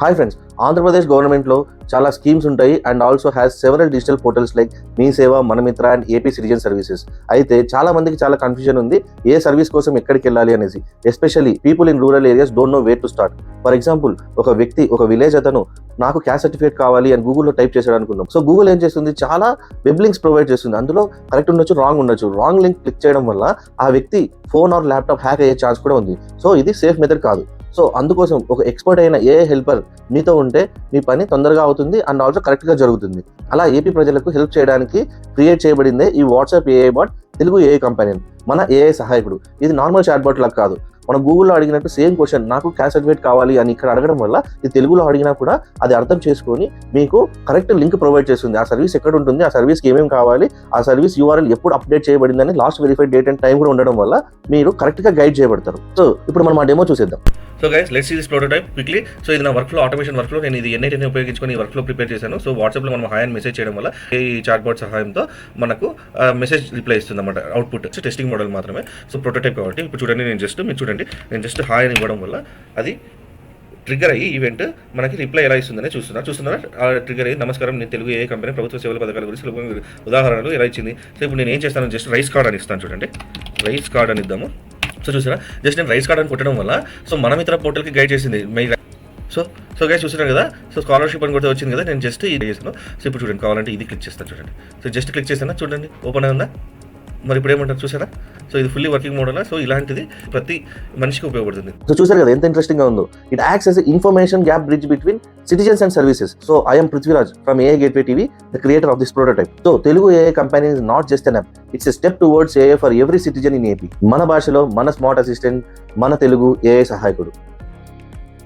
Hi friends, Andhra Pradesh గవర్నమెంట్లో చాలా schemes ఉంటాయి and also has several digital portals like Mee Seva, Manamitra and AP citizen services. అయితే చాలా మందికి చాలా కన్ఫ్యూజన్ ఉంది ఏ సర్వీస్ కోసం ఎక్కడికి వెళ్ళాలి అనేసి. Especially people in rural areas don't know where to start. For example, ఒక వ్యక్తి ఒక విలేజ్ అతను నాకు క్యాస్ట్ సర్టిఫికేట్ కావాలి అని గూగుల్లో టైప్ చేశాడు అనుకుందాం. సో గూగుల్ ఏం చేస్తుంది, చాలా వెబ్ లింక్స్ ప్రొవైడ్ చేస్తుంది. అందులో కరెక్ట్ ఉండొచ్చు, రాంగ్ ఉండొచ్చు. రాంగ్ లింక్ క్లిక్ చేయడం వల్ల ఆ వ్యక్తి ఫోన్ ఆర్ ల్యాప్టాప్ హ్యాక్ అయ్యే ఛాన్స్ కూడా ఉంది. సో ఇది సేఫ్ మెథడ్ కాదు. సో అందుకోసం ఒక ఎక్స్పర్ట్ అయిన ఏఐ హెల్పర్ మీతో ఉంటే మీ పని తొందరగా అవుతుంది అండ్ ఆల్సో కరెక్ట్గా జరుగుతుంది. అలా ఏపీ ప్రజలకు హెల్ప్ చేయడానికి క్రియేట్ చేయబడిందే ఈ WhatsApp AI bot, Telugu AI company, మన ఏఐ సహాయకుడు. ఇది నార్మల్ చాట్ బాట్ లాగా కాదు. మనం గూగుల్లో అడిగినట్టు సేమ్ క్వశ్చన్, నాకు క్యాస్ట్ సర్టిఫికేట్ కావాలి అని ఇక్కడ అడగడం వల్ల ఇది తెలుగులో అడిగినా కూడా అది అర్థం చేసుకొని మీకు కరెక్ట్ లింక్ ప్రొవైడ్ చేస్తుంది. ఆ సర్వీస్ ఎక్కడ ఉంటుంది, ఆ సర్వీస్కి ఏమేమి కావాలి, ఆ సర్వీస్ యూఆర్ఎల్ ఎప్పుడు అప్డేట్ చేయబడిందని last verified date and time కూడా ఉండడం వల్ల మీరు కరెక్ట్గా గైడ్ చేయబడతారు. సో ఇప్పుడు మనం ఆ డెమో చూసేద్దాం. So guys, let's see this prototype quickly. సో ఇది నా వర్క్లో, ఆటోమేషన్ వర్క్లో నేను ఇది N8 ఉపయోగించుకొని ఈ వర్క్లో ప్రిపేర్ చేశాను. సో వాట్సాప్లో మనం హాయ్ అని మెసేజ్ చేయడం వల్ల ఈ చాట్ బాట్ సహాయంతో మనకు మెసేజ్ రిప్లై ఇస్తుంది అన్నమాట. అవుట్పుట్ టెస్టింగ్ మోడల్ మాత్రమే. సో ప్రోటోటైప్ కాబట్టి ఇప్పుడు చూడండి, నేను జస్ట్ హాయ్ అని ఇవ్వడం వల్ల అది ట్రిగ్గర్ అయ్యి ఈవెంట్ మనకి రిప్లై ఎలా ఇస్తుందని చూస్తున్నారా. ఆ ట్రిగ్గర్ అయ్యి, నమస్కారం, నేను తెలుగు ఏ కంపెనీ ప్రభుత్వ సేవల పథకాల గురించి సులభంగా ఉదాహరణలు ఎలా ఇచ్చింది. సో ఇప్పుడు నేను ఏం చేస్తాను, జస్ట్ రైస్ కార్డ్ అని ఇస్తాను. చూడండి, రైస్ కార్డ్ అని ఇద్దాము. సో చూసారా, జస్ట్ నేను రైస్ కార్డ్ అని కొట్టడం వల్ల సో మనమిత్ర పోర్టల్కి గైడ్ చేసింది. సో గైస్ చూస్తున్నాను కదా, సో స్కాలర్షిప్ అని కూడా వచ్చింది కదా, నేను జస్ట్ ఇది చేస్తాను. సో ఇప్పుడు చూడండి, కావాలంటే ఇది క్లిక్ చేస్తాను. చూడండి, సో జస్ట్ క్లిక్ చేస్తాను, చూడండి ఓపెన్ అయిందా. మరి ఇప్పుడు ఏమంటారు చూసారా. సో ఇది ఫుల్లీ వర్కింగ్ మోడల్. సో ఇలాంటిది ప్రతి మనిషికి ఉపయోగపడుతుంది. సో చూసారు కదా ఎంత ఇంట్రెస్టింగ్ గా ఉందో. It acts as information gap bridge between citizens and services. So I am Prithviraj from AI Gateway TV, the creator of this prototype. So Telugu AI company is not just an app, it's a step towards AI for every citizen in AP. మన భాషలో మన smart assistant, మన Telugu AI సహాయకుడు.